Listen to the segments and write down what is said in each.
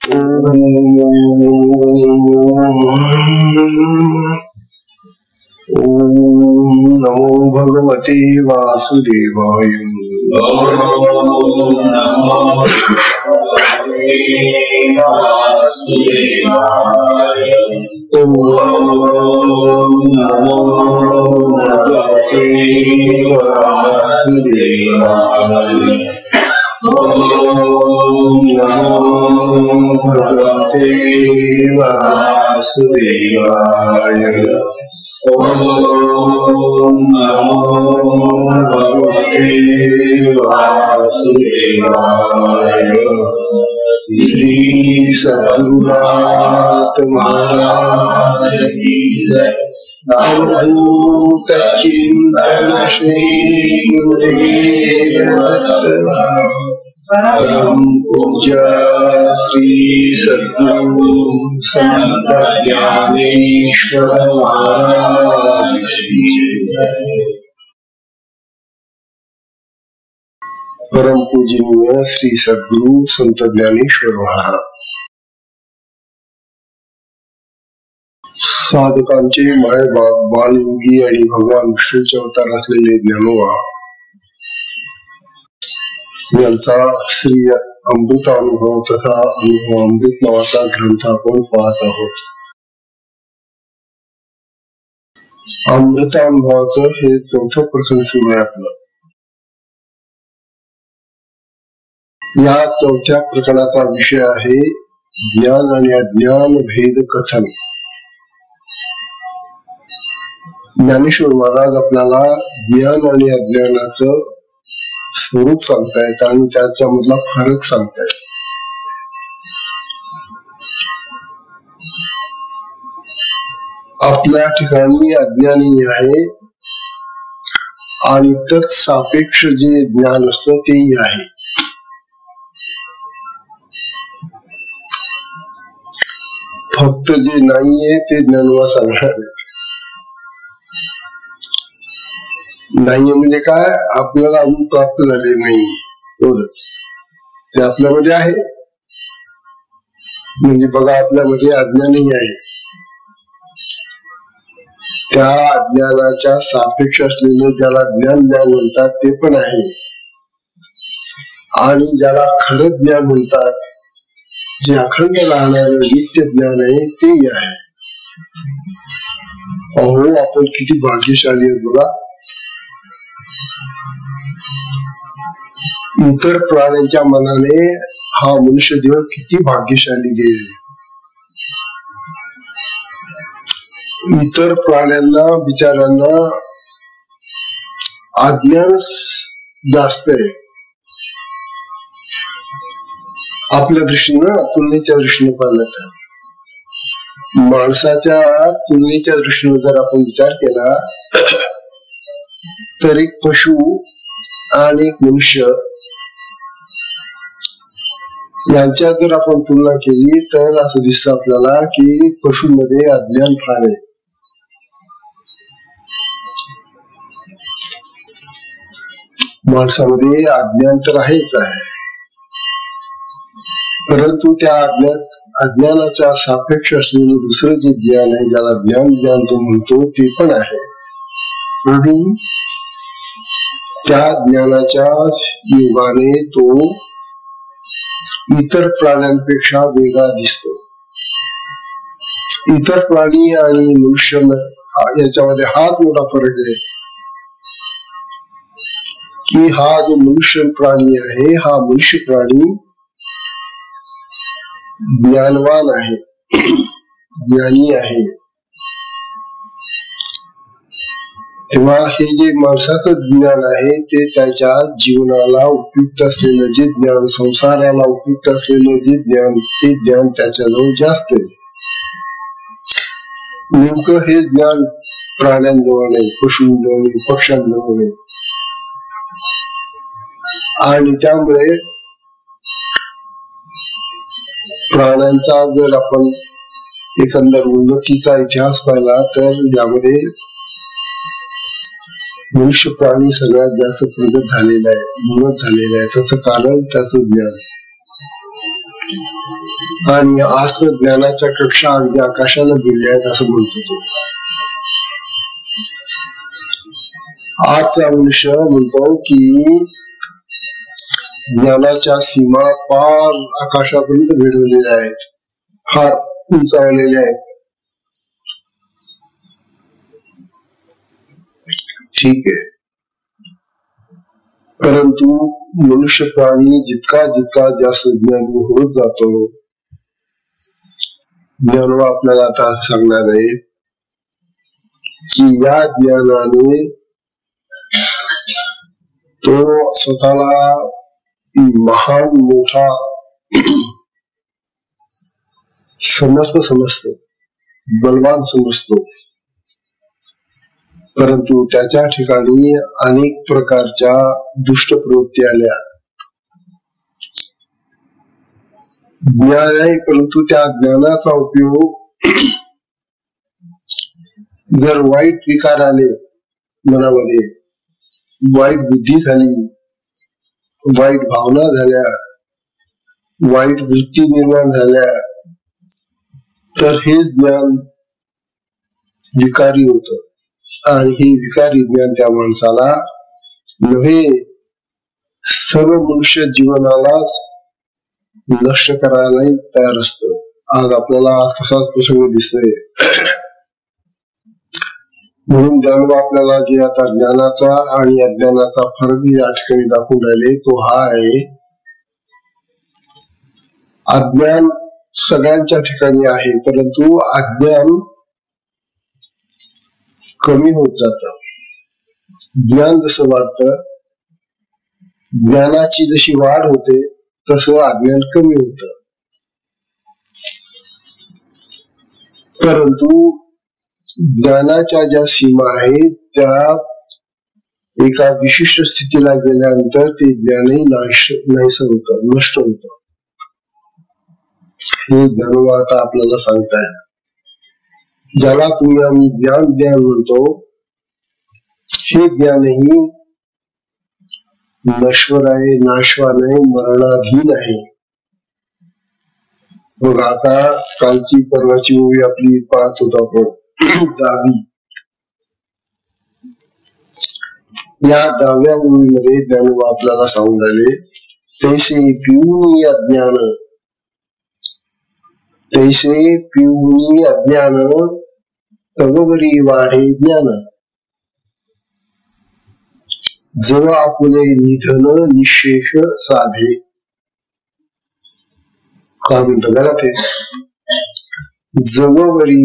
नमो भगवते वासुदेवाय। ओम नमो भगवते वासुदेवाय। ओम नमो भगवते वासुदेवाय। ओम नमो भगवते वासुदेवाय। श्री सद्गुरुनाथ महाराज की जय। अवधूत चिंतन श्री गुरुदेव दत्त। परम पूज्य श्री सद्गुरु संत ज्ञानेश्वर महाराज की जय। परम पूजनीय श्री सद्गुरु संत ज्ञानेश्वर महाराज साधकांचे मायबाप बालयोगी आणि भगवान विष्णूचे अवतार असलेले ज्ञानोबा यांचा श्री अमृतानुभव तथा अनुभव अमृत नावाचा ग्रंथ आपण पाहत आहोत। अमृतानुभवाचं हे चौथं प्रकरण सुरू आहे आपलं। या चौथ्या प्रकरणाचा विषय आहे ज्ञान आणि अज्ञान भेद कथन। ज्ञानेश्वर महाराज आपल्याला ज्ञान आणि अज्ञानाचं स्वरूप सांगतायत आणि त्याच्या मधला फरक सांगतायत। आपल्या ठिकाणी अज्ञानी आहे आणि तत् सापेक्ष जे ज्ञान असतं तेही आहे। फक्त जे नाहीये ते ज्ञानोबा सांगणार नाहीये म्हणजे काय, आपल्याला अजून प्राप्त झाले नाही एवढंच। ते आपल्यामध्ये आहे म्हणजे बघा आपल्यामध्ये अज्ञानही आहे। त्या अज्ञानाच्या सापेक्ष असलेले ज्याला ज्ञान म्हणतात ते पण आहे आणि ज्याला खरं ज्ञान म्हणतात जे अखंड राहणारे नित्य ज्ञान आहे तेही आहे। अहो आपण किती भाग्यशाली आहेत बघा। इतर प्राण्यांच्या मनाने हा मनुष्य देव किती भाग्यशाली आहे। इतर प्राण्यांना बिचाऱ्यांना अज्ञान जास्त आहे आपल्या दृष्टीनं, तुलनेच्या दृष्टीने पाहिलं तर। माणसाच्या तुलनेच्या दृष्टीने जर आपण विचार केला तर एक पशु आणि एक मनुष्य यांच्यात जर आपण तुलना केली तर असं दिसतं आपल्याला की पशूमध्ये अज्ञान फार आहे। माणसामध्ये अज्ञान तर आहेच आहे, परंतु त्या अज्ञानाच्या सापेक्ष असलेलं दुसरं जे ज्ञान आहे ज्याला ज्ञान तो म्हणतो ते पण आहे आणि त्या ज्ञानाच्या योगाने तो इतर प्राण्यांपेक्षा वेगळा दिसतो। इतर प्राणी आणि मनुष्य याच्यामध्ये हाच मोठा फरक आहे की हा जो मनुष्य प्राणी आहे हा मनुष्य प्राणी ज्ञानवान आहे, ज्ञानी आहे। तेव्हा हे जे माणसाचं ज्ञान आहे ते त्याच्या जीवनाला उपयुक्त असलेलं जे ज्ञान, संसाराला उपयुक्त असलेलं जे ज्ञान, ते ज्ञान त्याच्याजवळ जास्त आहे। नेमकं हे ज्ञान प्राण्यांजवळ नाही, पशूंजवळ नाही, पक्ष्यांजवळ नाही आणि त्यामुळे प्राण्यांचा जर आपण एकंदर उन्नतीचा इतिहास पाहिला तर यामध्ये मनुष्य प्राणी सगळ्यात जास्त प्रगत झालेला आहे, उन्नत झालेला आहे। त्याचं कारण त्याचं ज्ञान। आणि आज तर ज्ञानाच्या कक्षा अगदी आकाशाला भिडल्या आहेत असं म्हणतो तो. आजचा मनुष्य म्हणतो की ज्ञानाच्या सीमा फार आकाशापर्यंत भिडवलेल्या आहेत, फार उंचावलेल्या आहेत. ठीक आहे, परंतु मनुष्य प्राणी जितका जितका जास्त ज्ञानी होत जातो, ज्ञानवा आपल्याला आता सांगणार आहे की या ज्ञानाने तो स्वतःला महान मोठा समर्थ समजतो, बलवान समजतो. परंतु त्याच्या ठिकाणी अनेक प्रकारच्या दुष्ट प्रवृत्ती आल्या. ज्ञान आहे, परंतु त्या ज्ञानाचा उपयोग जर वाईट विकार आले मनामध्ये, वाईट बुद्धी झाली, वाईट भावना झाल्या, वाईट वृत्ती निर्माण झाल्या, तर हे ज्ञान विकारी होत. आणि हे विकारी ज्ञान त्या माणसाला नव्हे, सर्व मनुष्य जीवनालाच नष्ट करायला तयार असत. आज आपल्याला तसाच प्रसंग दिसतोय. म्हणून ज्ञानवा आपल्याला जे आता ज्ञानाचा आणि अज्ञानाचा फरक या ठिकाणी दाखवून राहिले तो हा आहे. अज्ञान सगळ्यांच्या ठिकाणी आहे, परंतु अज्ञान कमी होत जात. ज्ञान जसं वाढतं, ज्ञानाची जशी वाढ होते तसं अज्ञान कमी होत. परंतु ज्ञानाच्या ज्या सीमा आहेत त्या एका विशिष्ट स्थितीला गेल्यानंतर ते ज्ञानही नाहीसं होत, नष्ट होत. हे ज्ञानवा आता आपल्याला सांगताय. ज्याला तुम्ही आम्ही ज्ञान म्हणतो, हे ज्ञानही नश्वर आहे, नाशवान आहे, मरणाधीन आहे. बघा, आता कालची परवाची मूवी आपली पाहत होतो आपण, दावी. या 10व्या मूवीमध्ये ज्ञानोबा आपल्याला सांगून राहिले, तैसे पिऊनी अज्ञान, तैसे पिऊनी अज्ञान तववरी वाढे ज्ञान, जव आपुले निधन निशेष साधे. काय म्हणतो बघा ते, जववरी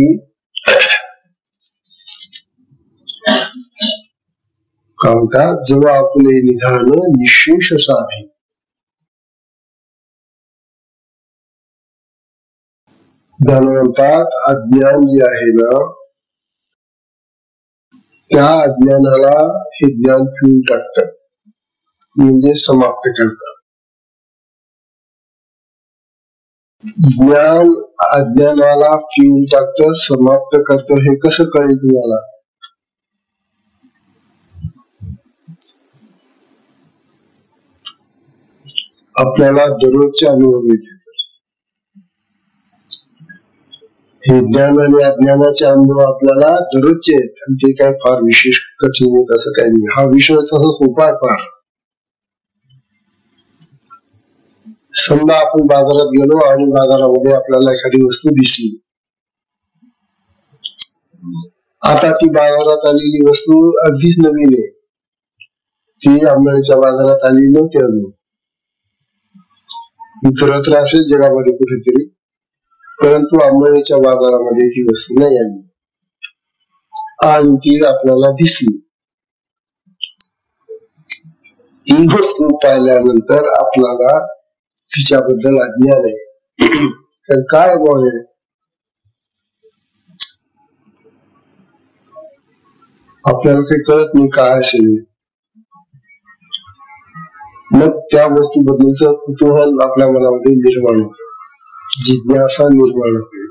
काय म्हणतात, जव आपुले निधान निशेष साधे. म्हणतात अज्ञान जे आहे ना, त्या अज्ञानाला हे ज्ञान पिऊन टाकतात, म्हणजे समाप्त करतात. ज्ञान अज्ञानाला पिऊन टाकतं, समाप्त करतं. हे कसं कळेल तुम्हाला? आपल्याला दररोजचे अनुभव येतात. हे ज्ञान आणि अज्ञानाचे अनुभव आपल्याला दररोजचे आहेत, आणि ते काय फार विशेष कठीण आहेत असं काही नाही. हा विषय तसा सोपा आहे फार. समजा आपण बाजारात गेलो आणि बाजारामध्ये आपल्याला एखादी वस्तू दिसली. आता ती बाजारात आलेली वस्तू अगदीच नवीन आहे, ती अंबळीच्या बाजारात आली नव्हती अजून. इतरत्र असेल जगामध्ये कुठेतरी, परंतु अंबळीच्या बाजारामध्ये ही वस्तू नाही आली आणि ती आपल्याला दिसली. ही वस्तू पाहिल्यानंतर आपल्याला तिच्याबद्दल अज्ञान आहे. तर काय आहे, आपल्याला ते कळत नाही काय असेल. मग त्या वस्तूबद्दलचं कुतूहल आपल्या मनामध्ये निर्माण होतं, जिज्ञासा निर्माण होते,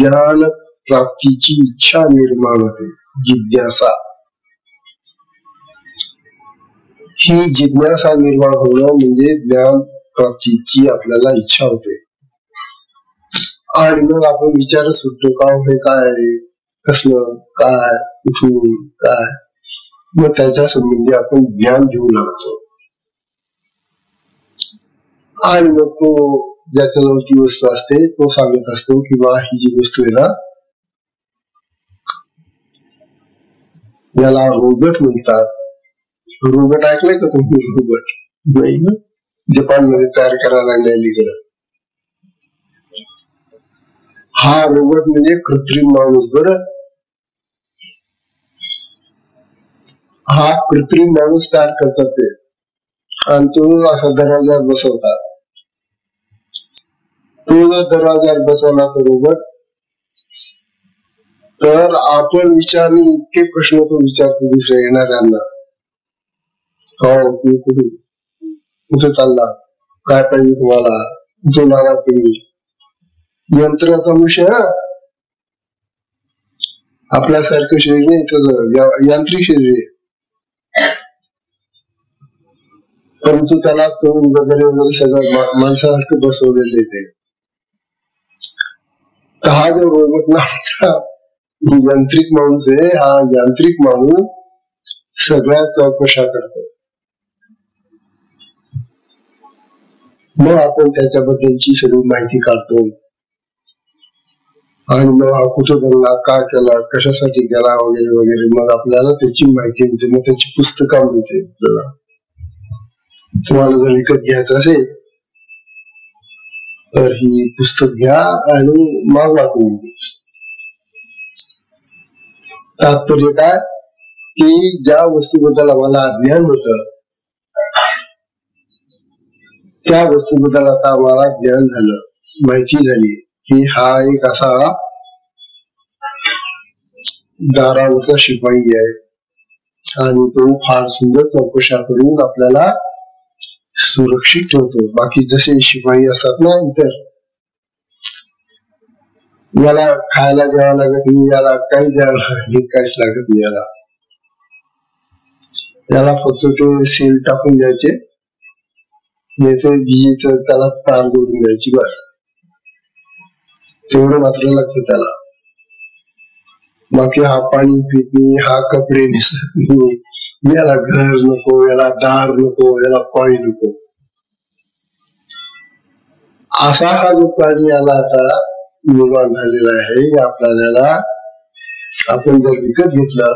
ज्ञान प्राप्तीची इच्छा निर्माण होते. जिज्ञासा, ही जिज्ञासा निर्माण होणं म्हणजे ज्ञान प्राप्तीची आपल्याला इच्छा होते. आणि मग आपण विचारच सुटतो का हे काय कसलं काय कुठून काय, मग त्याच्या संबंधी आपण ज्ञान घेऊ लागतो. आणि मग तो ज्याच्याजवळ ती वस्तू असते तो सांगत असतो की बा ही जी वस्तू आहे ना याला रोबोट म्हणतात. रोबोट ऐकलंय का तुम्ही? रोबोट नाही ना, जपानमध्ये तयार करायला लागले अलीकडं. हा रोबोट म्हणजे कृत्रिम माणूस. बरं, हा कृत्रिम माणूस तयार करतात ते, आणि तो असा दरवाज्यावर बसवतात. तो जर दरवाज्यावर बसवला तो रोबोट, तर आपण विचारले इतके प्रश्न तो विचारतो दुसऱ्या येणाऱ्यांना. हो, तुम्ही कुठे चालला, काय पाहिजे तुम्हाला, कुठून आला तुम्ही. यंत्राचा विषय आपल्यासारखं शरीर नाही, त्याचं यांत्रिक शरीर आहे. परंतु त्याला तोंड वगैरे वगैरे सगळं माणसासारखं बसवलेलं आहे. तर हा जो रोबोट नावाचा यांत्रिक माणूस आहे, हा यांत्रिक माणूस सगळ्या चौकशा करतो. मग आपण त्याच्याबद्दलची सगळी माहिती काढतो, आणि मग हा कुठं गेला, काय केला, कशासाठी गेला वगैरे वगैरे. मग आपल्याला त्याची माहिती मिळते, मग त्याची पुस्तकं मिळते आपल्याला. तुम्हाला जर विकत घ्यायचं असेल तर ही पुस्तक घ्या आणि मागवा तुम्ही. तात्पर्य काय की ज्या वस्तूबद्दल आम्हाला अज्ञान होतं त्या वस्तूबद्दल आता आम्हाला ज्ञान झालं, माहिती झाली की हा एक असा दारावरचा शिपाई आहे, आणि तो फार सुंदर चौकशा करून आपल्याला सुरक्षित ठेवतो. बाकी जसे शिपाई असतात ना इतर, याला खायला द्यावं लागत नाही, याला काही द्यावं लागत नाही, काहीच लागत नाही याला. याला फक्त ते सील टाकून द्यायचे, नाही तर विजेचं त्याला तार जोडून द्यायची, बस तेवढं मात्र लागतं त्याला. बाकी हा पाणी पित नाही, हा कपडे दिसत नाही, याला घर नको, याला दार नको, याला काही नको. असा हा जो प्राणी याला आता निर्माण झालेला आहे, या प्राण्याला आपण जर विकत घेतलं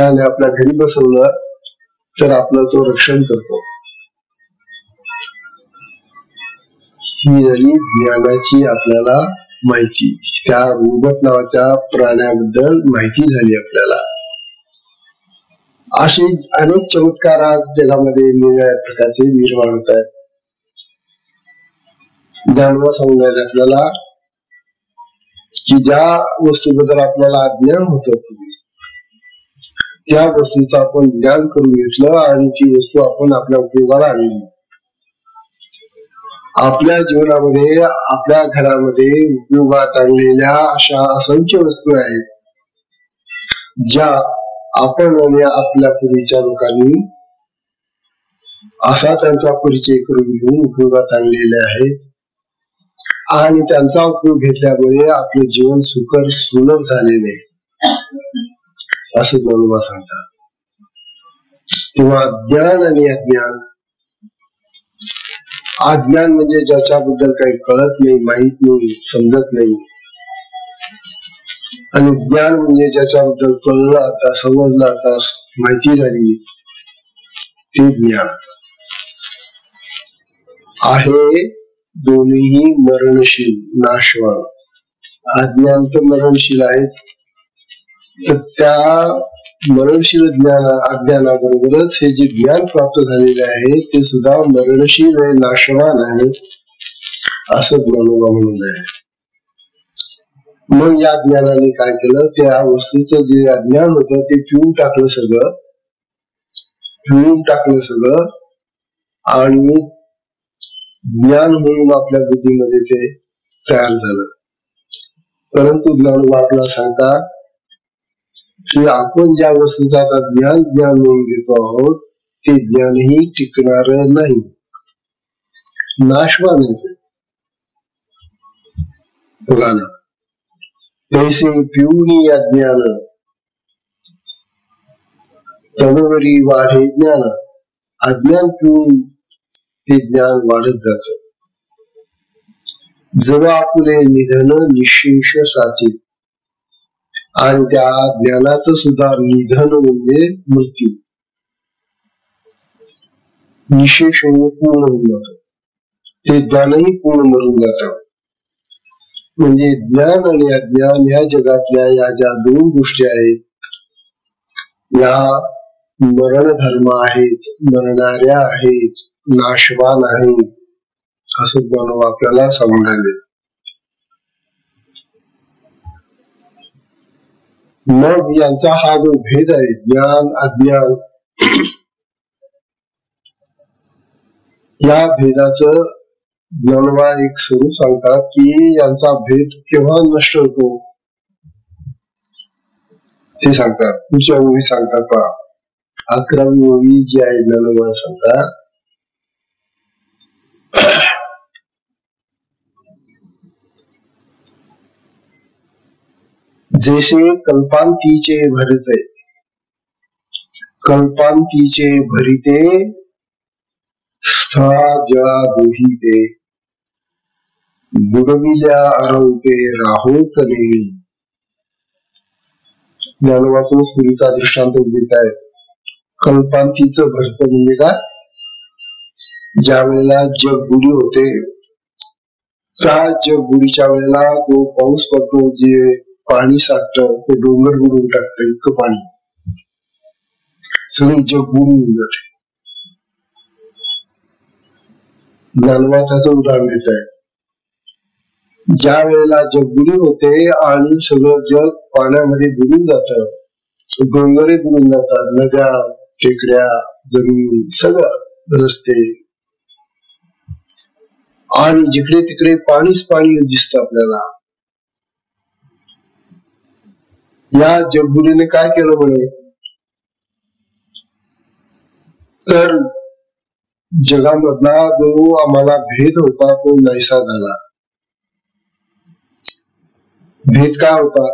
आणि आपल्या घरी बसवलं तर आपलं तो रक्षण करतो. ही झाली ज्ञानाची आपल्याला माहिती. त्या रोबोट नावाच्या प्राण्याबद्दल माहिती झाली आपल्याला. असे अनेक चमत्कार आज जगामध्ये वेगवेगळ्या प्रकारचे निर्माण होत आहेत. ज्ञानवा सांगून राहिले आपल्याला की ज्या वस्तूबद्दल आपल्याला अज्ञान होतं त्या वस्तूचं आपण ज्ञान करून घेतलं आणि ती वस्तू आपण आपल्या उपयोगाला आणली. आपल्या जीवनामध्ये, आपल्या घरामध्ये उपयोगात आणलेल्या अशा असंख्य वस्तू आहेत ज्या आपण आणि आपल्या पूर्वीच्या लोकांनी असा त्यांचा परिचय करून घेऊन उपयोगात आणलेले आहेत, आणि त्यांचा उपयोग घेतल्यामुळे आपले जीवन सुकर सुलभ झालेले असं ज्ञानोबा सांगतात. तेव्हा ज्ञान आणि अज्ञान, अज्ञान म्हणजे ज्याच्याबद्दल काही कळत नाही, माहित नाही, समजत नाही, आणि ज्ञान म्हणजे ज्याच्याबद्दल कळलं, आता समजलं, आता माहिती झाली, ते ज्ञान आहे. दोन्हीही मरणशील, नाशवान. अज्ञान तर मरणशील आहेत, तर त्या मरणशील अज्ञानाबरोबरच हे जे ज्ञान प्राप्त झालेले आहे ते सुद्धा मरणशील आहे, नाशवान आहे, असं ज्ञानोबा म्हणून आहे. मग या ज्ञानाने काय केलं, त्या वस्तूचं जे अज्ञान होतं ते पिऊन टाकलं सगळं, आणि ज्ञान म्हणून आपल्या बुद्धीमध्ये ते तयार झालं. परंतु ज्ञानोबा आपल्याला सांगतात की आपण ज्या वस्तूचा आता ज्ञान म्हणून घेतो आहोत ते ज्ञानही टिकणार नाही, नाशवान आहे. बघा ना, तैसे पिऊनी अज्ञान तनवरी वाढे ज्ञान. अज्ञान पिऊन ते ज्ञान वाढत जात. जवा आपुले निधन निशेष साचे. आणि त्या ज्ञानाचं सुद्धा निधन म्हणजे मृत्यू. निशेष म्हणजे पूर्ण होऊन जात. ते ज्ञानही पूर्ण मरून जात. म्हणजे ज्ञान आणि अज्ञान या जगातल्या या ज्या दोन गोष्टी आहेत, या मरण धर्म आहेत, मरणाऱ्या आहेत, नाशवान आहेत, असं ज्ञान आपल्याला समजायले. मग यांचा हा जो भेद आहे, ज्ञान अज्ञान, या भेदाचं ज्ञानवा एक स्वरूप सांगतात की यांचा भेद केव्हा नष्ट होतो ते सांगतात. पुढच्या ओळी सांगतात पहा, 11वी ओळी जी आहे ज्ञानवा सांगतात, जैसे कल्पांतीचे भरते, कल्पांतीचे भरिते स्थळा जळा दोहिते, बुडविल्या अरवते राहोच नेळी. ज्ञानोबातून पुरीचा दृष्टांत देत आहेत. कल्पांतीचं भरत म्हणजे काय, ज्या वेळेला जगबुडी होते, त्या जगबुडीच्या वेळेला जो पाऊस पडतो, जे पाणी साठतं ते डोंगर बुडून टाकतं, इतकं पाणी सगळी जग बुडून जाते. ज्ञानोबा त्याचं उदाहरण देत आहे. ज्या वेळेला जगबुडी होते आणि सगळं जग पाण्यामध्ये बुडून जातं, डोंगरे बुडून जातात, नद्या, टेकड्या, जमीन, सगळं रस्ते, आणि जिकडे तिकडे पाणीच पाणी दिसतं आपल्याला. या जगबुडीने काय केलं म्हणे, तर जगामधला जो आम्हाला भेद होता तो नाहीसा झाला. भेद काय होता,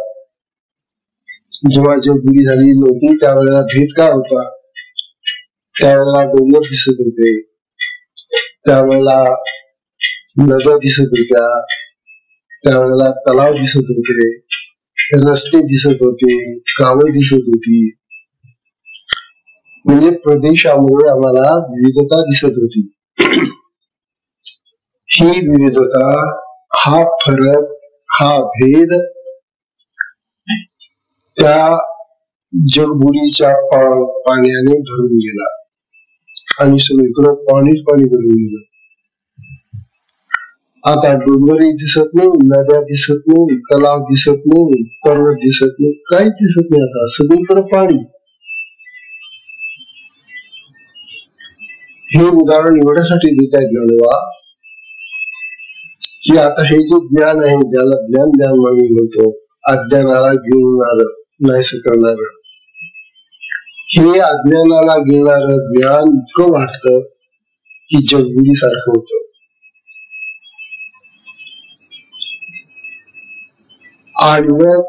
जेव्हा जगबुडी झाली नव्हती त्यावेळेला भेद काय होता, त्यावेळेला डोंगर दिसत होते, त्यावेळेला नद्या दिसत होत्या, त्यावेळेला तलाव दिसत होते, रस्ते दिसत होते, गावे दिसत होती. म्हणजे प्रदेशामुळे आम्हाला विविधता दिसत होती. ही विविधता, हा फरक, हा भेद त्या जगबुडीच्या पाण्याने भरून गेला आणि सगळीकडे पाणीच पाणी भरून गेलं. आता डोंगरही दिसत नाही, नद्या दिसत नाही, तलाव दिसत नाही, पर्वत दिसत नाही, काहीच दिसत नाही. आता सगळीकडे पाणी. हे उदाहरण एवढ्यासाठी देत आहेत ज्ञानोबा की आता हे जे ज्ञान आहे, ज्याला ज्ञान ज्ञान म्हणतो, अज्ञानाला गिळणार, नाहीसं करणार, हे अज्ञानाला गिळणार ज्ञान इतकं वाटतं की जगबुडी सारखं होतं. आणि मग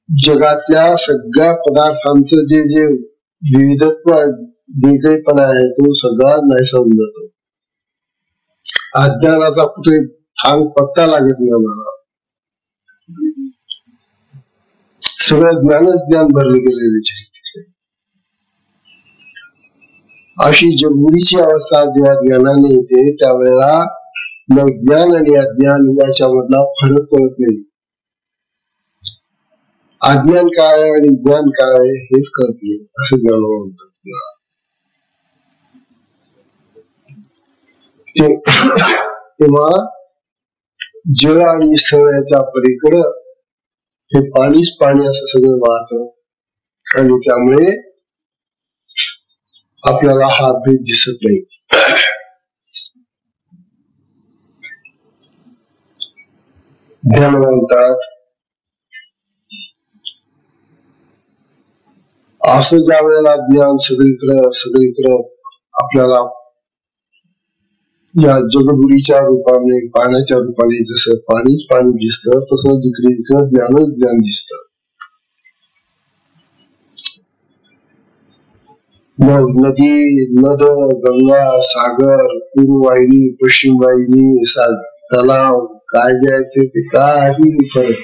जगातल्या सगळ्या पदार्थांचं जे जे विविधत्व, वेगळेपणा आहे, तो सगळा नाहीसा होऊन जातो. अज्ञानाचा कुठे थांग पत्ता लागत नाही आम्हाला. सगळं ज्ञानच ज्ञान भरले गेलेले. अशी जगबुडीची अवस्था जेव्हा ज्ञानाने येते त्यावेळेला मग ज्ञान आणि अज्ञान याच्यामधला फरक कळत नाही. अज्ञान काय आणि ज्ञान काय हेच कळत नाही, असं ज्ञान म्हणतात. तेव्हा जळ आणि स्थळ याच्या पलीकडं हे पाणीच पाणी असं सगळं वाहत आणि त्यामुळे आपल्याला हा भेद दिसत नाही. ध्यान म्हणतात असं ज्या वेळेला ज्ञान सगळीकडं आपल्याला या जगदुरीच्या रूपाने पाण्याच्या रूपाने जसं पाणीच पाणी दिसतं तसं जिकडे जिकडे ज्ञानच ज्ञान दिसतं. मग नदी, नद, गंगा, सागर, पूर्व वाहिनी, पश्चिम वाहिनी, तलाव काय जे ते काही फरक.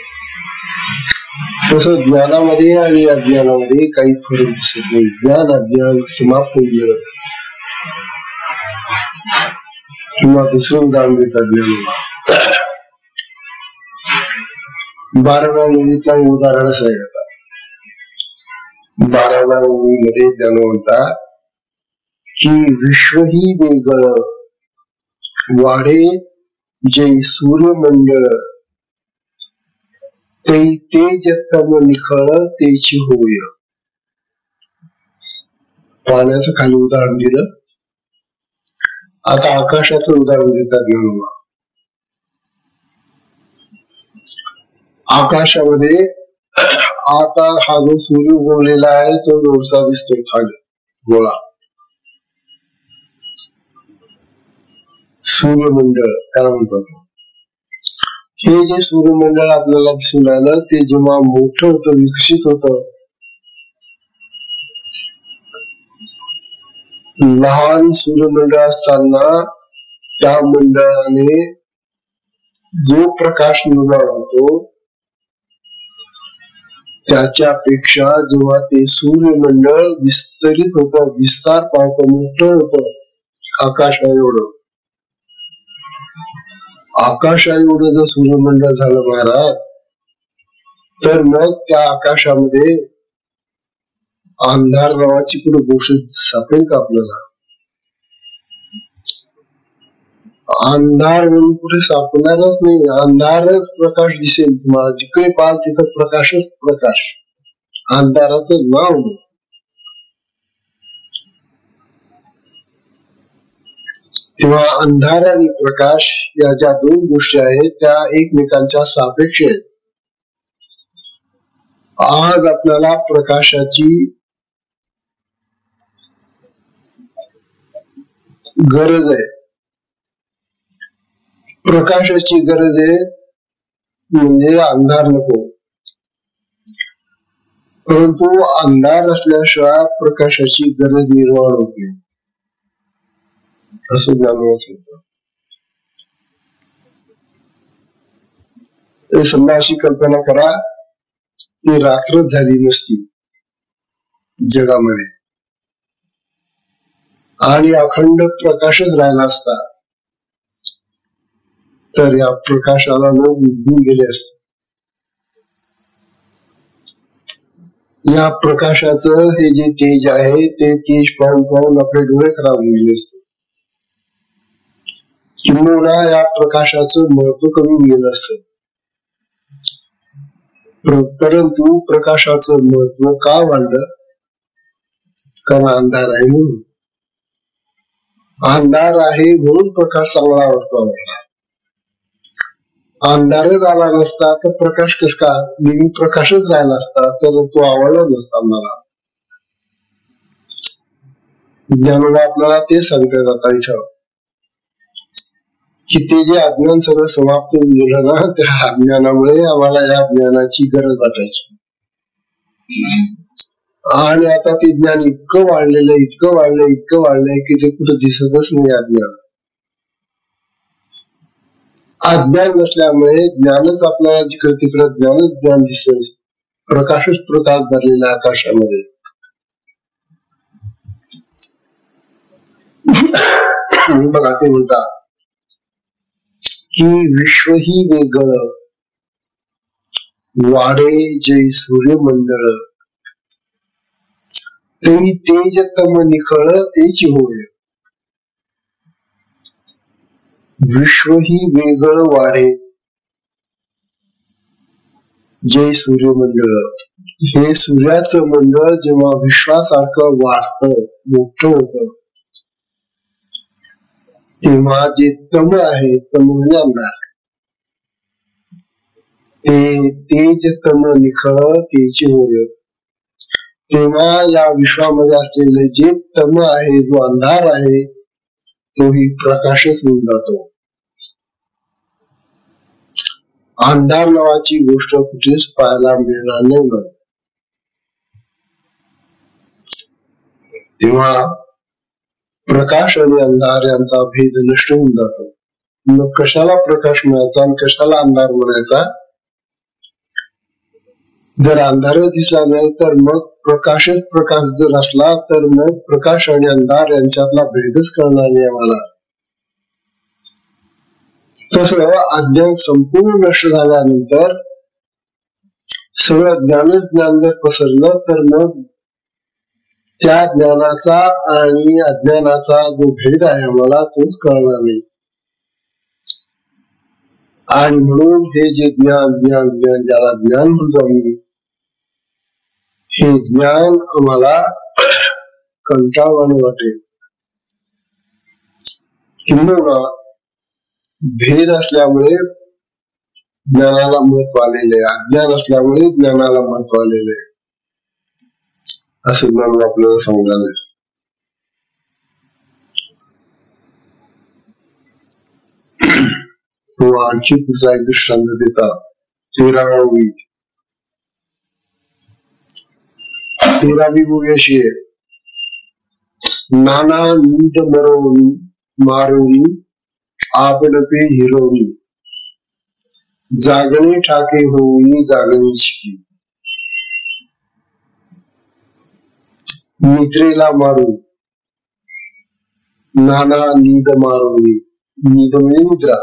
तसं ज्ञानामध्ये आणि अज्ञानामध्ये काही फरक दिसत नाही. ज्ञान अज्ञान समाप्त होऊन गेलं. किंवा दुसरं उदाहरण देतात ज्ञानाला. 12व्या ओळीचा उदाहरण असं आहे. आता 12व्या ओळीमध्ये ज्ञान म्हणतात की विश्वही वेगळं वाढे जे सूर्यमंडळ ते तेज तम निखळ तेची होय. पाण्याचं खाली उदाहरण दिलं. आता आकाशाचं उदाहरण देतात ज्ञानोबा. आकाशामध्ये आता हा जो सूर्य उगवलेला आहे तो एवढसा दिसतोय खाली गोळा. सूर्यमंडळ त्याला म्हणतात. हे जे सूर्यमंडळ आपल्याला दिसून राहिलं ते जेव्हा मोठं होतं, विकसित होतं, लहान सूर्यमंडळ असताना त्या मंडळाने जो प्रकाश निर्माण होतो त्याच्यापेक्षा जेव्हा ते सूर्यमंडळ विस्तरित होतं, विस्तार पावतं, मोठं होतं, आकाशा एवढं, आकाशा एवढं जर सूर्यमंडळ झालं महाराज, तर मग त्या आकाशामध्ये अंधार नावाची कुठे गोष्ट सापडेल का आपल्याला? अंधार म्हणून कुठे सापडणारच नाही. अंधारच प्रकाश दिसेल तुम्हाला. जिकडे पाहाल तिथं प्रकाशच प्रकाश. अंधाराचं नाव नाही. तेव्हा अंधार आणि प्रकाश या ज्या दोन गोष्टी आहेत त्या एकमेकांच्या सापेक्ष आहेत. आज आपल्याला प्रकाशाची गरज आहे. प्रकाशाची गरज आहे म्हणजे अंधार नको. परंतु अंधार असल्याशिवाय प्रकाशाची गरज निर्माण होते असं जाणवत होतं. समजा अशी कल्पना करा की रात्र झाली नसती जगामध्ये आणि अखंड प्रकाशच राहिला असता तर या प्रकाशाला लोक निघून गेले असते. या प्रकाशाचं हे जे तेज आहे ते तेज पाहून पाहून आपले डोळे खराब होऊन गेले असते. किंवा या प्रकाशाचं महत्व कमी गेलं असतं. परंतु प्रकाशाचं महत्व का वाढलं? कारण अंधार आहे म्हणून. अंधार आहे म्हणून प्रकाश चांगला वाटतो. अंधारच आला नसता तर प्रकाश कस का? नेहमी प्रकाशच राहिला असता तर तो आवडला नसता मला. ज्ञानाला आपल्याला ते सांगतात आता इथं की ते जे अज्ञान सगळं समाप्त होऊन गेलं ना, त्या अज्ञानामुळे आम्हाला या ज्ञानाची गरज वाटायची. आणि आता ते ज्ञान इतकं वाढलेलं, इतकं वाढलंय, इतकं वाढलंय की ते कुठं दिसतच नाही. अज्ञान अज्ञान नसल्यामुळे ज्ञानच आपल्याला जिकडे तिकडे ज्ञानच ज्ञान दिसत. प्रकाशच प्रकाश भरलेला आकाशामध्ये. बघा ते म्हणतात की विश्वही वेगळं वाढे जे सूर्यमंडळ ते तेज तम निखळ तेची होय. विश्वही वेगळं वाढे जे सूर्यमंडळ. हे सूर्याचं मंडळ जेव्हा विश्वासारखं वाढतं, मोठं होतं, तेव्हा जे तम आहे, तम म्हणजे अंधार, ते तेज तम निखळ तेची होय. तेव्हा या विश्वामध्ये असलेले जे तम आहे, जो अंधार आहे, तोही प्रकाशच होऊन जातो. अंधार नावाची गोष्ट कुठेच पाहायला मिळणार नाही मग. तेव्हा प्रकाश आणि अंधार यांचा भेद नष्ट होऊन जातो. मग कशाला प्रकाश म्हणायचा आणि कशाला अंधार म्हणायचा? जर अंधार दिसला नाही तर मग प्रकाशच प्रकाश जर असला तर मग प्रकाश आणि अंधार यांच्यातला भेदच कळणार नाही आम्हाला. तसं अज्ञान संपूर्ण नष्ट झाल्यानंतर सगळं ज्ञानच ज्ञान जर पसरलं तर मग त्या ज्ञानाचा आणि अज्ञानाचा जो भेद आहे आम्हाला तोच कळणार नाही. आणि म्हणून हे जे ज्ञान ज्ञान ज्ञान ज्याला ज्ञान म्हणतो आम्ही, हे ज्ञान आम्हाला कंटाळवाणं वाटेल. किंबहुना भेद असल्यामुळे ज्ञानाला महत्व आलेले आहे, अज्ञान असल्यामुळे ज्ञानाला महत्व आलेले आहे असं ज्ञान आपल्याला समजायला. तो आणखी पुढचा एक दृष्टांत देतात. 13वी ओवी अशी आहे. नाना नीद मरवून मारून आपणपे हिरवणी, जागणे ठाके होऊनी जागणे शिकी. निद्रेला मारून, नाना नीद मारून, नीद म्हणजे निद्रा,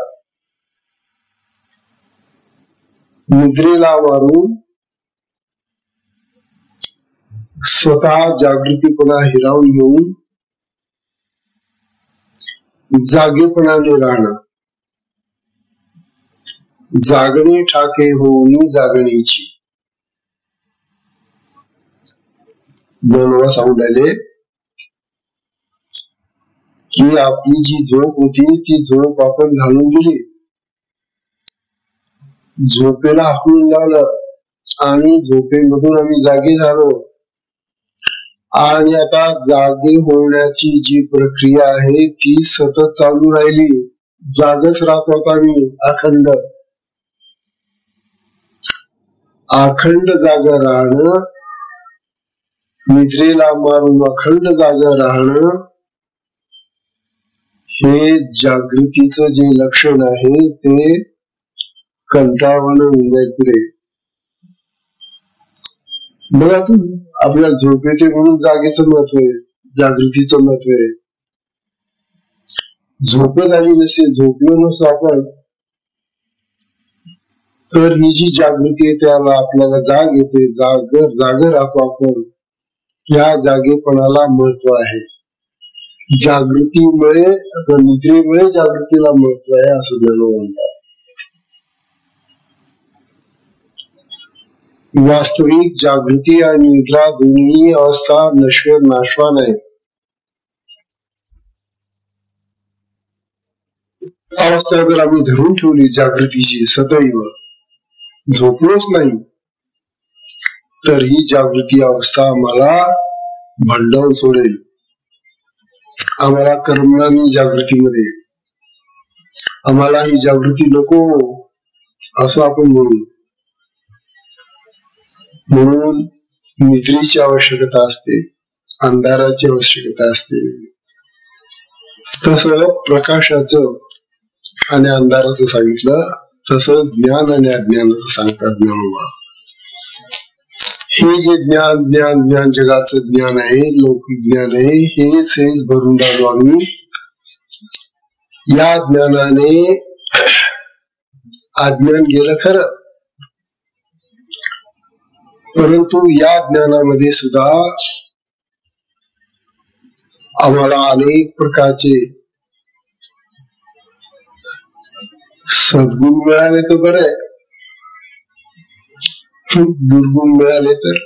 निद्रेला मारून स्वतः जागृतीपणा हिरावून घेऊन जागेपणाने राहणं, जागणे ठाके होऊनी जागणेची. दोन सांगून राहिले की आपली जी झोप होती ती झोप आपण घालून दिली, झोपेला हाकलून लावलं आणि झोपेमधून आम्ही जागे झालो. आणि आता जागे होण्याची जी प्रक्रिया आहे ती सतत चालू राहिली. जागच राहत होता मी अखंड जाग राहणं, निद्रेला मारून अखंड जाग राहणं, हे जागृतीचं जे लक्षण आहे ते कंटाळवाणं होऊन जाईल पुढे. बघा तुम्ही आपल्या झोपेते म्हणून जागेचं महत्व आहे, जागृतीचं महत्व आहे. झोप झाली नसते, झोपलो नसतो आपण तर ही जी जागृती आहे त्याला आपल्याला जाग येते, जाग राहतो आपण. या जागेपणाला महत्व आहे. जागृतीमुळे निद्रेमुळे जागृतीला महत्व आहे असं जण म्हणतात. वास्तविक जागृती आणि निद्रा दोन्ही अवस्था नश्वर नाशवान आहे. अवस्था जर आम्ही धरून ठेवली जागृतीची सदैव, झोपलोच नाही तर ही जागृती अवस्था आम्हाला भांडवून सोडेल. आम्हाला करमणार नाही जागृतीमध्ये, आम्हाला ही जागृती नको असं आपण म्हणू. म्हणून निद्रेची आवश्यकता असते, अंधाराची आवश्यकता असते. तसं प्रकाशाचं आणि अंधाराचं सांगितलं, तसं ज्ञान आणि अज्ञानाचं सांगतात ज्ञानोबा. हे जे ज्ञान ज्ञान ज्ञान जगाचं ज्ञान आहे, लौकिक ज्ञान आहे, हे सहज भरून राहिलो आम्ही. या ज्ञानाने अज्ञान गेलं खरं, परंतु या ज्ञानामध्ये सुद्धा आम्हाला अनेक प्रकारचे सद्गुण मिळाले तर बरे, दुर्गुण मिळाले तर.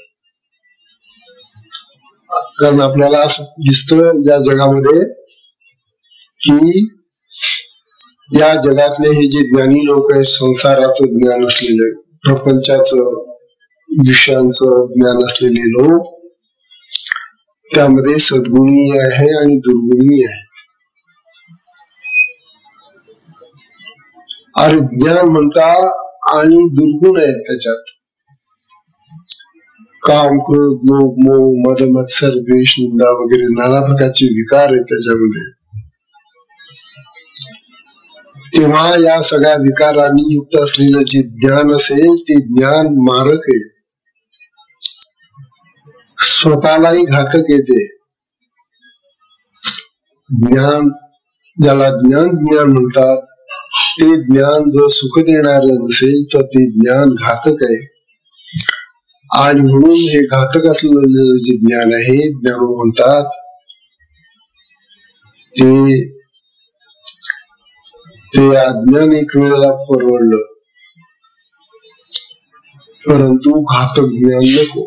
कारण आपल्याला असं दिसतं या जगामध्ये की या जगातले हे जे ज्ञानी लोक आहेत, संसाराचं ज्ञान असलेले, प्रपंचाचं विषयांचं ज्ञान असलेले लोक, त्यामध्ये सद्गुणी आहे आणि दुर्गुणी आहे. अरे ज्ञान म्हणता आणि दुर्गुण आहेत त्याच्यात. काम, क्रोध, लोभ, मोह, मद, मत्सर, द्वेष, निंदा वगैरे नाना प्रकारचे विकार आहेत त्याच्यामध्ये. तेव्हा या सगळ्या विकारांनी युक्त असलेलं जे ज्ञान असेल ते ज्ञान मारक आहे, स्वतःलाही घातक येते. ज्ञान ज्याला ज्ञान म्हणतात ते ज्ञान जर सुख देणार नसेल तर ते ज्ञान घातक आहे. आणि म्हणून हे घातक असलेलं जे ज्ञान आहे, ज्ञान म्हणतात ते अज्ञान एक वेळेला परवडलं, परंतु घातक ज्ञान नको.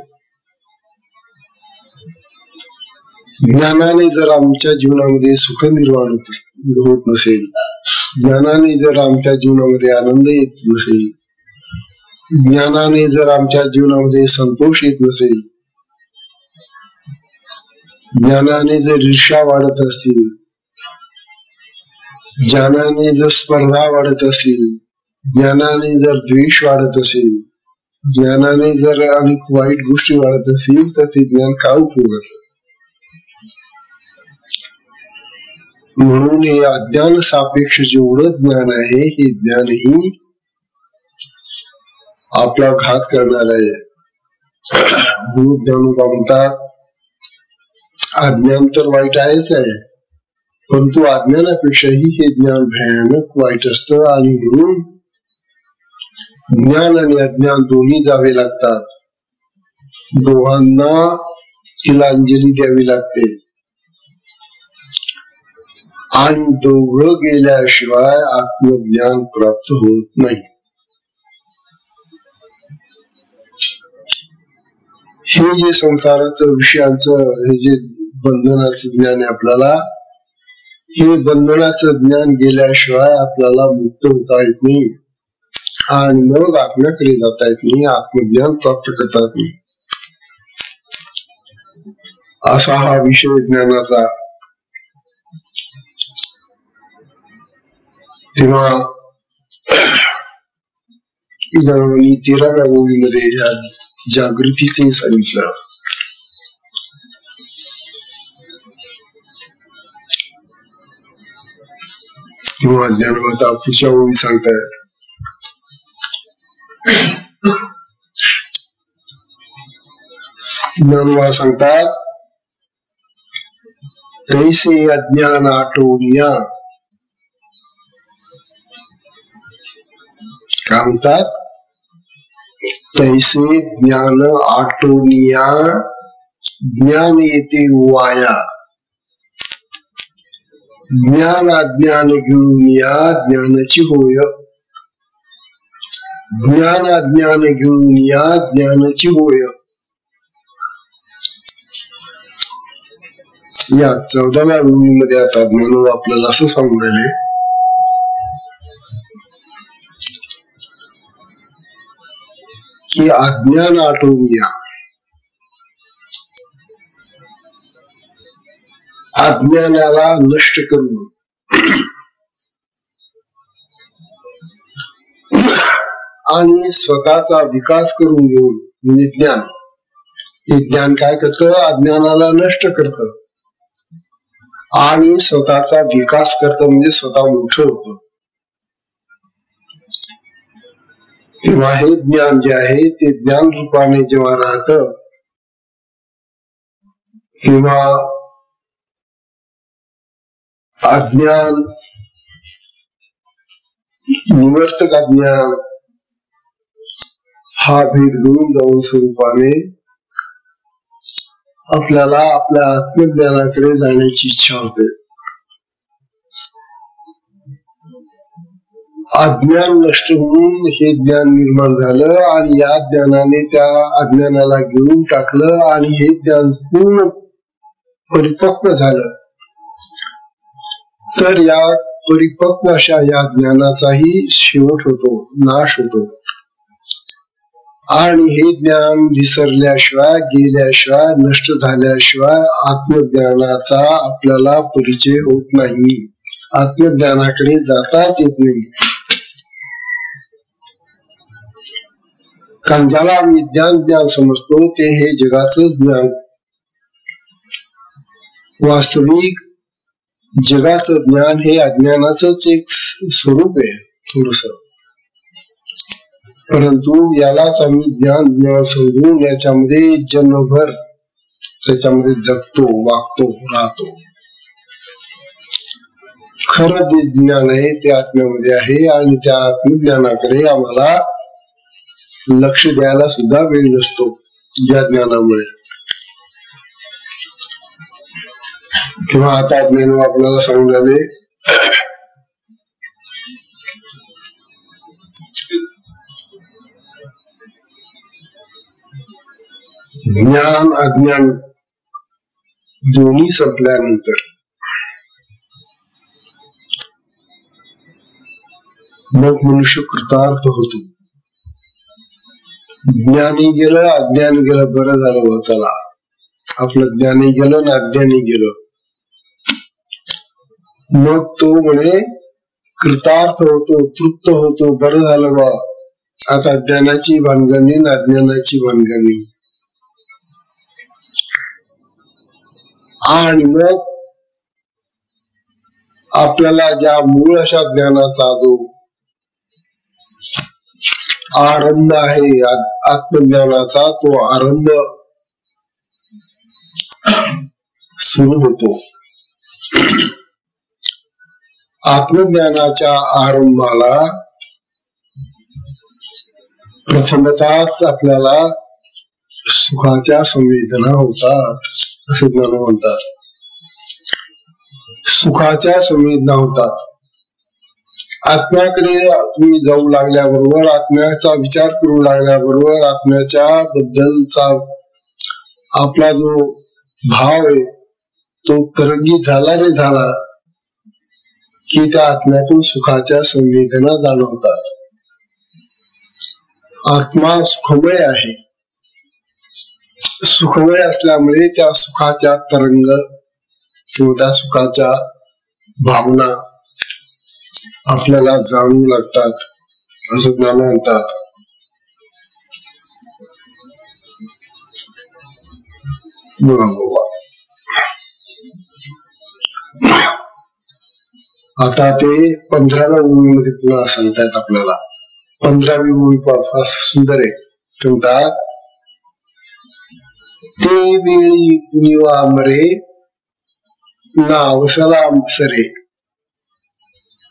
ज्ञानाने जर आमच्या जीवनामध्ये सुख निर्माण होत नसेल, ज्ञानाने जर आमच्या जीवनामध्ये आनंद येत नसेल, ज्ञानाने जर आमच्या जीवनामध्ये संतोष येत नसेल, ज्ञानाने जर ईर्ष्या वाढत असतील, ज्ञानाने जर स्पर्धा वाढत असतील, ज्ञानाने जर द्वेष वाढत असेल, ज्ञानाने जर अनेक वाईट गोष्टी वाढत असतील, तर ते ज्ञान काय उपयोगाचं. म्हणून हे अज्ञान सापेक्ष जेवढं ज्ञान आहे, हे ज्ञानही आपला घात करणार आहे. म्हणून ज्ञानोबा म्हणतात अज्ञान तर वाईट आहेच आहे, परंतु अज्ञानापेक्षाही हे ज्ञान भयानक वाईट असतं. आणि म्हणून ज्ञान आणि अज्ञान दोन्ही जावे लागतात, दोघांना तिलांजली द्यावी लागते. आणि दोघं गेल्याशिवाय आत्मज्ञान प्राप्त होत नाही. हे जे संसाराचं विषयांचं हे जे बंधनाचं ज्ञान आहे आपल्याला, हे बंधनाचं ज्ञान गेल्याशिवाय आपल्याला मुक्त होता येत नाही आणि मग आत्म्याकडे जाता येत नाही, आत्मज्ञान प्राप्त करता येत नाही. असा हा विषय ज्ञानाचा. तेव्हा 13व्या ओळीमध्ये या जागृतीचे सांगितलं. तेव्हा ज्ञानोबा पुढच्या ओळी सांगतायत. ज्ञानोबा सांगतात तैसे अज्ञान आटोनिया. काय म्हणतात? तैसे ज्ञान आटोनिया, ज्ञान येते वाया. ज्ञान अज्ञान गिळून या, ज्ञानाची होय. ज्ञान अज्ञान गिळून या, ज्ञानाची होय. या 14व्या ओळीमध्ये आता ज्ञानोबा आपल्याला असं सांगून राहिले की अज्ञान आटोन या. अज्ञानाला नष्ट करून आणि स्वतःचा विकास करून घेऊन म्हणजे ज्ञान. हे ज्ञान काय करतं? अज्ञानाला नष्ट करतं आणि स्वतःचा विकास करतं, म्हणजे स्वतः मोठं होतं. तेव्हा हे ज्ञान जे आहे ते ज्ञान रूपाने जेव्हा राहतं तेव्हा अज्ञान निवर्तक अज्ञान हा भेद घेऊन जाऊन स्वरूपाने आपल्याला आपल्या आत्मज्ञानाकडे जाण्याची इच्छा होते. अज्ञान नष्ट होऊन हे ज्ञान निर्माण झालं आणि या ज्ञानाने त्या अज्ञानाला घेऊन टाकलं आणि हे ज्ञान पूर्ण परिपक्व झालं तर या परिपक्व अशा या ज्ञानाचाही शेवट होतो, नाश होतो. आणि हे ज्ञान विसरल्याशिवाय, गेल्याशिवाय, नष्ट झाल्याशिवाय आत्मज्ञानाचा आपल्याला परिचय होत नाही, आत्मज्ञानाकडे जाताच येत नाही. कारण ज्याला आम्ही ज्ञान समजतो ते हे जगाचं ज्ञान. वास्तविक जगाचं ज्ञान हे अज्ञानाचंच एक स्वरूप आहे थोडस. परंतु यालाच आम्ही ज्ञान समजून याच्यामध्ये जन्मभर त्याच्यामध्ये जगतो, वागतो, राहतो. खरं जे ज्ञान आहे ते आत्म्यामध्ये आहे आणि त्या आत्मज्ञानाकडे आम्हाला लक्ष द्यायला सुद्धा वेळ नसतो या ज्ञानामुळे. किंवा आता ज्ञान आपल्याला सांगणारे ज्ञान अज्ञान दोन्ही संपल्यानंतर मग मनुष्य कृतार्थ होतो. ज्ञानी गेलं, अज्ञान गेलं, बरं झालं. चला, आपलं ज्ञानी गेलं ना अज्ञानी गेलं. मग तो म्हणे कृतार्थ होतो, तृप्त होतो, बरं झालं बा. आता ज्ञानाची भानगडणी ना अज्ञानाची भानगडणी. आणि मग आपल्याला ज्या मूळ अशा ज्ञानाचा जो आरंभ आहे आत्मज्ञानाचा, तो आरंभ सुरू होतो. आत्मज्ञानाच्या आरंभाला प्रथमतःच आपल्याला सुखाच्या संवेदना होतात असे ज्ञान म्हणतात. सुखाच्या संवेदना होतात. आत्म्याकडे तुम्ही जाऊ लागल्याबरोबर, आत्म्याचा विचार करू लागल्याबरोबर, आत्म्याच्या बद्दलचा आपला जो भाव आहे तो तरंगित झाला रे झाला की त्या आत्म्यातून सुखाच्या संवेदना जाणवतात. आत्मा सुखमय आहे. सुखमय असल्यामुळे त्या सुखाच्या तरंग किंवा त्या सुखाच्या भावना आपल्याला जाणवू लागतात असं ज्ञान म्हणतात. आता ते 15व्या ओळीमध्ये पुन्हा सांगतायत आपल्याला. 15वी ओळी फार सुंदर आहे. सांगतात, ते वेळी कुणीवा मरे ना अवसला सरे,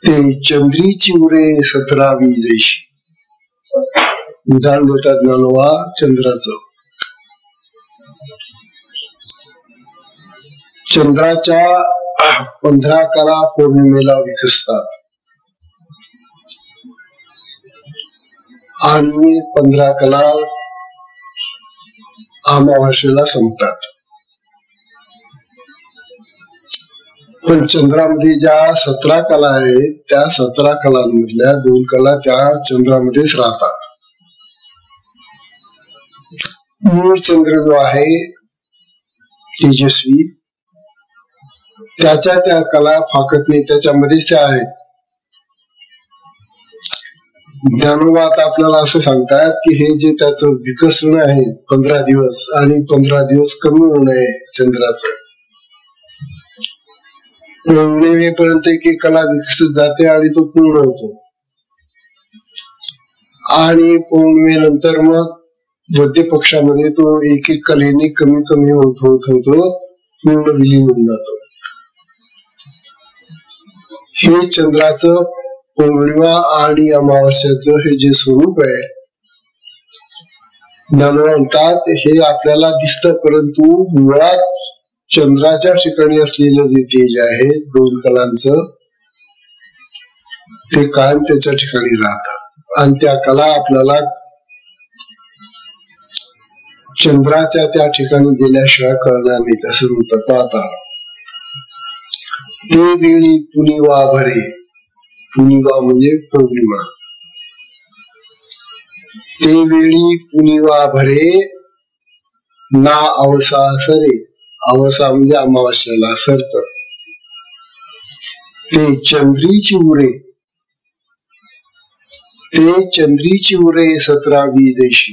ते चंद्रीची उरे 17वी जैशी. उदाहरण देतात ज्ञानोबा चंद्राचं. चंद्राच्या 15 कला पौर्णिमेला विकसतात आणि 15 कला अमावास्येला संपतात. पण चंद्रामध्ये ज्या 17 कला आहेत त्या 17 कलांमधल्या 2 कला त्या चंद्रामध्येच राहतात. मूळ चंद्र जो आहे तेजस्वी, त्याच्या त्या कला फाकत नाही, त्याच्यामध्येच त्या आहेत. ज्ञानोबा आता आपल्याला असं सांगतात की हे जे त्याचं विकसन आहे 15 दिवस आणि 15 दिवस कमी होऊ नये चंद्राचं. पौर्णिमेपर्यंत एक कला विकसित जाते आणि तो पूर्ण होतो. आणि पौर्णिमेनंतर मग मध्य पक्षामध्ये तो एक कलेने कमी कमी होत पूर्ण विलीन होऊन जातो. हे चंद्राचं पौर्णिमा आणि अमावास्याचं हे जे स्वरूप आहे म्हणतात हे आपल्याला दिसतं, परंतु मुळात चंद्राच्या ठिकाणी असलेलं जे तेज आहे 2 कलांचं ते कायम त्याच्या ठिकाणी राहतात आणि त्या कला आपल्याला चंद्राच्या त्या ठिकाणी गेल्याशिवाय कळणार नाही असं म्हणतात. पाहता ते वेळी पुनिवा भरे, पुनिवा म्हणजे पौर्णिमा, ते वेळी पुनिवा भरे ना अवसा सरे, अवसा म्हणजे अमावास्याला सरत, ते चंद्रीची उरे, ते चंद्रीची उरे 17वी जैशी.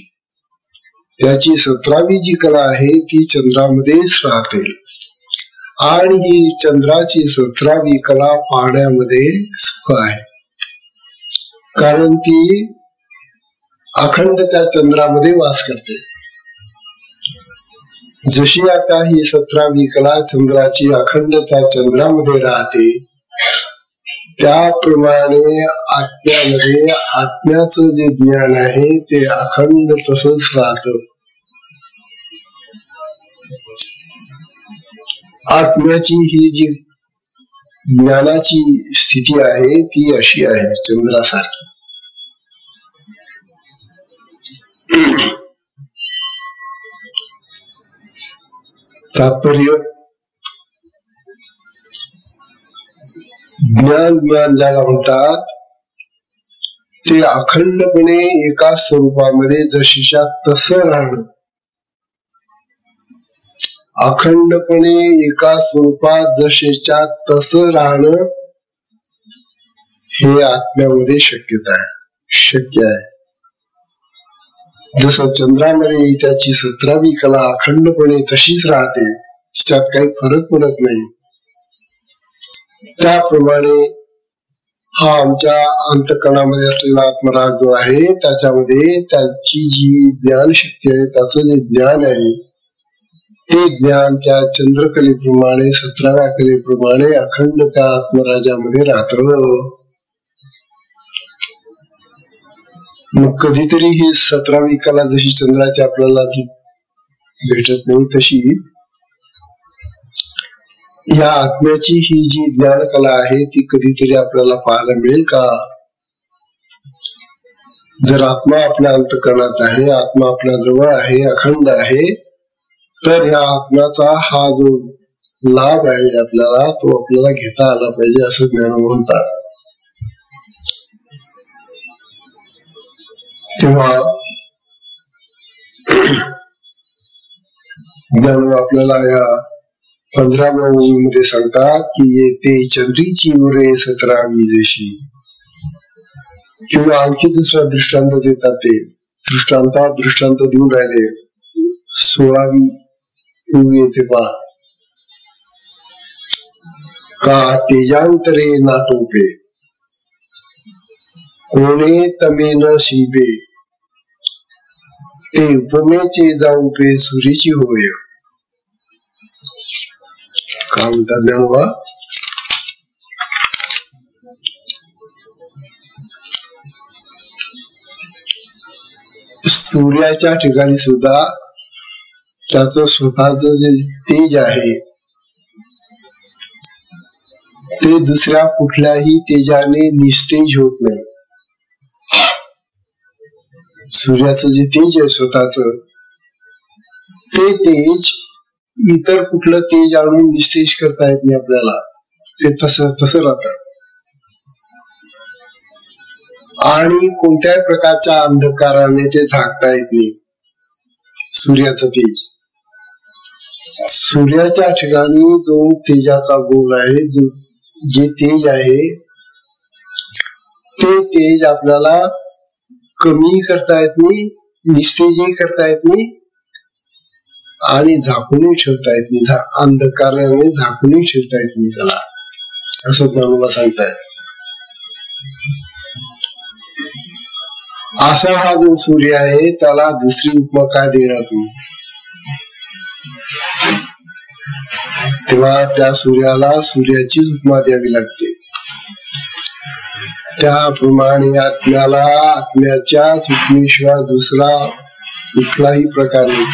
त्याची 17वी जी कला आहे ती चंद्रामध्येच राहते आणि ही चंद्राची 17वी कला पाहण्यामध्ये सुख आहे, कारण ती अखंड त्या चंद्रामध्ये वास करते. जशी आता ही 17वी कला चंद्राची अखंड त्या चंद्रामध्ये राहते, त्याप्रमाणे आत्म्यामध्ये आत्म्याचं जे ज्ञान आहे ते अखंड तसंच राहतं. आत्म्याची ही जी ज्ञानाची स्थिती आहे ती अशी आहे चंद्रासारखी. तात्पर्य ज्ञान ज्याला म्हणतात ते अखंडपणे एका स्वरूपामध्ये जशीच्या तसं राहणं, अखंडपणे एका स्वरूपात जसेच्या तसं राहणं हे आत्म्यामध्ये शक्य आहे. जसं चंद्रामध्ये त्याची 17वी कला अखंडपणे तशीच राहते, त्यात काही फरक पडत नाही, त्याप्रमाणे हा आमच्या अंतःकरणामध्ये असलेला आत्मराज जो आहे त्याच्यामध्ये त्याची जी ज्ञान शक्ती आहे, त्याचं जे ज्ञान आहे ते ज्ञान त्या चंद्रकलेप्रमाणे 17व्या कलेप्रमाणे अखंड त्या आत्मराजामध्ये राहतं. मग कधीतरी ही 17वी कला जशी चंद्राची आपल्याला भेटत नाही, तशी या आत्म्याची ही जी ज्ञान कला आहे ती कधीतरी आपल्याला पाहायला मिळेल का? जर आत्मा आपल्या अंतःकरणात आहे, आत्मा आपल्या जवळ आहे, अखंड आहे, तर या आत्म्याचा हा जो लाभ आहे आपल्याला तो आपल्याला घेता आला पाहिजे असं ज्ञान म्हणतात. तेव्हा ज्ञान आपल्याला या 15व्या ओळीमध्ये सांगतात की येते चंद्रीची उरे 17वी जशी, किंवा आणखी दुसरा दृष्टांत देतात. ते दृष्टांत देऊन राहिले. 16वी येते पा का तेजांतरे नाटोपे कोणे तमे न शिबे ते उपमेचे जाऊ पे सुरीची होय. काय म्हणतात ज्ञानोबा? सूर्याच्या ठिकाणी सुद्धा त्याचं स्वतःच जे तेज आहे ते दुसऱ्या कुठल्याही तेजाने निस्तेज होत नाही. सूर्याचं जे तेज आहे स्वतःच ते तेज इतर कुठलं तेज आणून निस्तेज करता येत नाही आपल्याला, ते तसं राहतं. आणि कोणत्याही प्रकारच्या अंधकाराने ते झाकता येत नाही. सूर्याचं तेज, सूर्याच्या ठिकाणी जो तेजाचा गोल आहे, जे तेज आहे ते तेज आपल्याला कमी करता येत नाही, निस्तेजही करता येत नाही आणि झाकूनही ठेवता येत नाही. अंधकाराने झाकूनही ठेवता येत नाही त्याला, असं ज्ञानोबा सांगतायत. असा हा जो सूर्य आहे त्याला दुसरी उपमा काय देणार तुम्ही? तेव्हा त्या सूर्याला सूर्याचीच उपमा द्यावी लागते. त्याप्रमाणे आत्म्याला आत्म्याच्याच उपमेशिवाय दुसरा कुठलाही प्रकार नाही.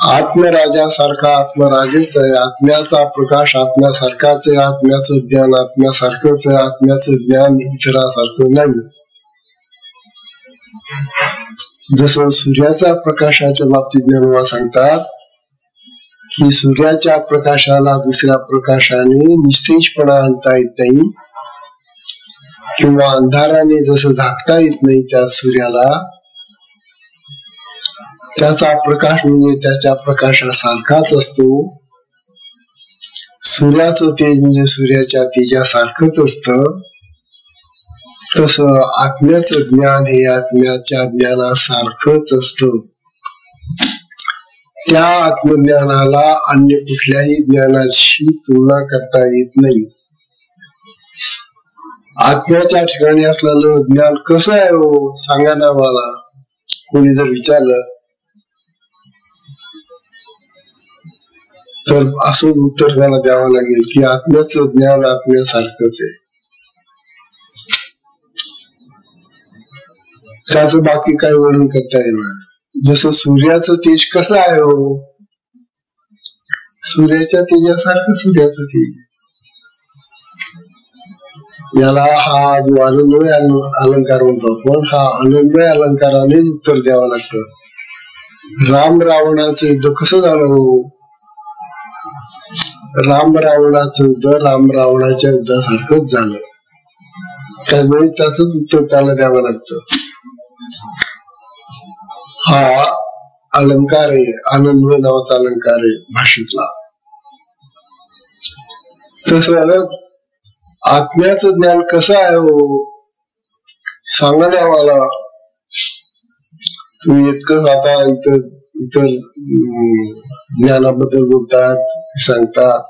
आत्मराजासारखा आत्मराजेच आहे. आत्म्याचा प्रकाश आत्म्यासारखाच आहे, आत्म्याचं ज्ञान आत्म्यासारखंच आहे, आत्म्याचं ज्ञान इतरासारखं नाही. जसं सूर्याच्या प्रकाशाच्या बाबतीत ज्ञानोबा सांगतात की सूर्याच्या प्रकाशाला दुसऱ्या प्रकाशाने निस्तेजपणा आणता येत नाही, किंवा अंधाराने जसं झाकता येत नाही त्या सूर्याला, त्याचा प्रकाश म्हणजे त्याच्या प्रकाशासारखाच असतो. सूर्याचं तेज म्हणजे सूर्याच्या तेजासारखंच असतं. तसं आत्म्याचं ज्ञान हे आत्म्याच्या ज्ञानासारखंच असतं. त्या आत्मज्ञानाला अन्य कुठल्याही ज्ञानाशी तुलना करता येत नाही. आत्म्याच्या ठिकाणी असलेलं ज्ञान कसं आहे हो, सांगा ना मला. कोणी जर विचारलं तर असं उत्तर त्याला द्यावं लागेल की आत्म्याचं ज्ञान आत्म्यासारखंच आहे. त्याचं बाकी काही वर्णन करता येणार. जसं सूर्याचं तेज कसं आहे हो, सूर्याच्या तेजासारखं सूर्याचं तेज. याला हा जो अनन्वय अलंकार म्हणतो आपण, हा अनन्वय अलंकाराने उत्तर द्यावं लागतं. राम रावणाचं युद्ध कसं झालं हो, राम रावणाचं युद्ध राम रावणाच्या युद्धासारखंच झालं. त्यामुळे त्याच उत्तर त्याला द्यावं लागतं. हा अलंकार आहे, अनन्वय नावाचा अलंकार आहे भाषेतला. तसं आत्म्याचं ज्ञान कसं आहे हो, सांगा ना मला. तुम्ही इतकं आता इतर ज्ञानाबद्दल बोलतात, सांगतात,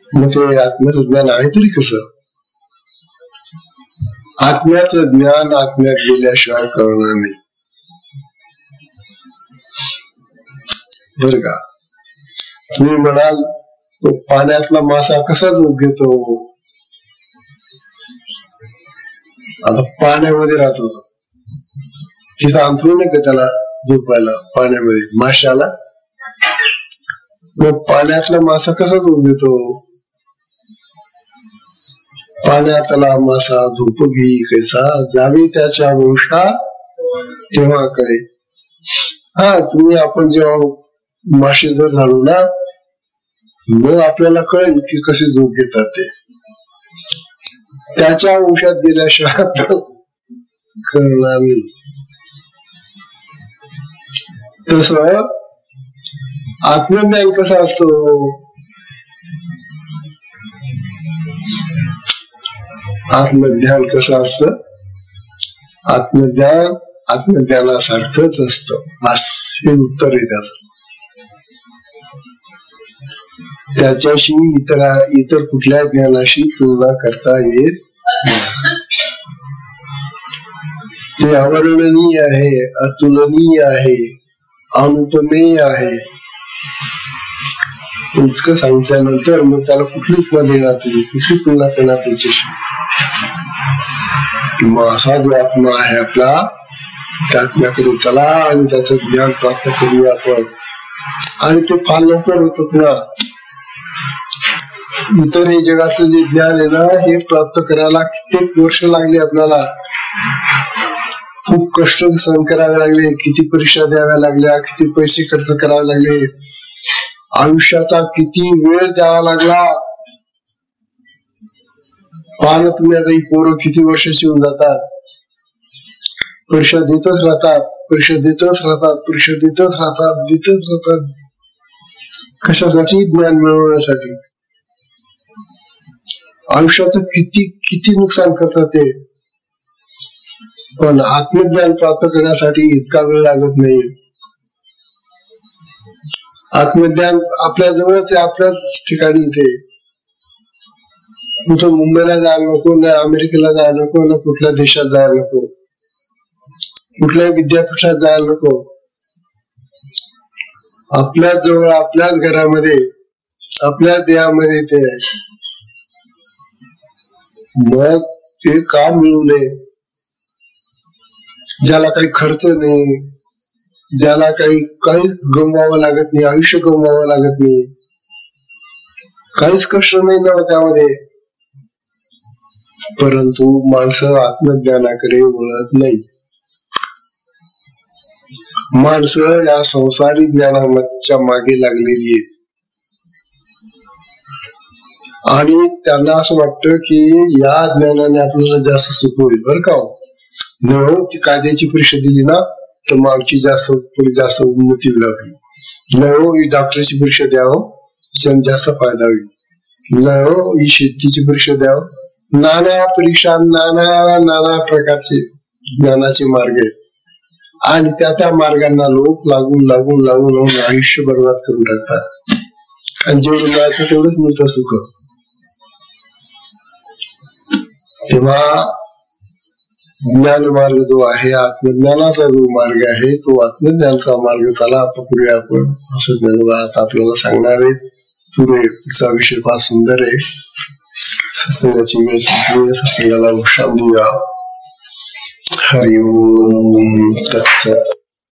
मग ते आत्म्याचं ज्ञान आहे तरी कसं? आत्म्याचं ज्ञान आत्म्यात गेल्याशिवाय कळणार नाही, बर का. तुम्ही म्हणाल तो पाण्यातला मासा कसा झोप घेतो, आता पाण्यामध्ये राहतो, तिथं अंथरूण आहे का त्याला झोपायला पाण्यामध्ये माशाला? मग पाण्यातला मासा कसा झोप घेतो? पाण्यातला मासा झोपगी कैसा, जावी त्याच्या वंशा तेव्हा कळे. हा, तुम्ही आपण जेव्हा मासे जर झालो ना, मग आपल्याला कळेल की कशी झोप घेतात ते. त्याच्या वंशात गेल्याशिवाय कळणार नाही. तस आत्मज्ञान कसं असतं, आत्मज्ञान कसं असतं, आत्मज्ञान आत्मज्ञानासारखंच असतं. हे उत्तर आहे त्याचं. त्याच्याशी इतर कुठल्या ज्ञानाशी तुलना करता येत नाही. ते अवर्णनीय आहे, अतुलनीय आहे, अनुपमेय आहे. इतकं सांगितल्यानंतर मग त्याला कुठली उपमा देणार तुम्ही, कुठली तुलना करणार त्याच्याशी? किंवा असा जो आत्मा आहे आपला, त्या आत्म्याकडे चला आणि त्याचं ज्ञान प्राप्त करूया आपण. आणि ते फार लवकर होत ना. इतर हे जगाचं जे ज्ञान आहे ना, हे प्राप्त करायला कित्येक वर्ष लागले आपल्याला. खूप कष्ट सहन करावे लागले, किती परीक्षा द्याव्या लागल्या, किती पैसे खर्च करावे लागले, आयुष्याचा किती वेळ द्यावा लागला. पाहणं तुम्ही आता ही पोरं किती वर्षाची होऊन जातात, परीक्षा देतच राहतात, परीक्षा देतच राहतात, परीक्षा देतच राहतात, देतच राहतात. कशासाठी? ज्ञान मिळवण्यासाठी. आयुष्याचं किती किती नुकसान करतात ते. पण आत्मज्ञान प्राप्त करण्यासाठी इतका वेळ लागत नाही. आत्मज्ञान आपल्या जवळच आहे, आपल्याच ठिकाणी इथे. कुठं मुंबईला जायला नको, ना अमेरिकेला जायला नको, ना कुठल्या देशात जायला नको, कुठल्याही विद्यापीठात जायला नको. आपल्याच जवळ, आपल्याच घरामध्ये, आपल्याच देहामध्ये ते आहे. मग ते का मिळू नये? ज्याला काही खर्च नाही, ज्याला काही गमवावं लागत नाही, आयुष्य गमवावं लागत नाही, काहीच कष्ट नाही ना त्यामध्ये. परंतु माणसं आत्मज्ञानाकडे वळत नाही. माणसं या संसारी ज्ञानाच्या मागे लागलेली आहेत. आणि त्यांना असं वाटतं की या ज्ञानाने आपल्याला जास्त सुख होईल. बरं का हो, ती कायद्याची परीक्षा दिली ना तर मग आमची जास्त उन्नती होईल आपली. नाही हो, ही डॉक्टरची परीक्षा द्यावं, जास्त फायदा होईल. नाही हो, ही शेतीची परीक्षा द्यावं, नाना परीक्षा, नाना प्रकारचे ज्ञानाचे मार्ग आहेत आणि त्या मार्गांना लोक लागून आयुष्य बर्बाद करून टाकतात आणि जेवढं मिळायचं तेवढंच मिळतं सुख. तेव्हा ज्ञान मार्ग जो आहे, आत्मज्ञानाचा जो मार्ग आहे, तो आत्मज्ञानाचा मार्ग त्याला पकडूया आपण, असं ज्ञानोबा आपल्याला सांगणार आहे. पुढचा विषय फार सुंदर आहे. सत्संगाची वेळ संपली, सत्संगाला विश्राम देऊया. हरि ओम तत्सत.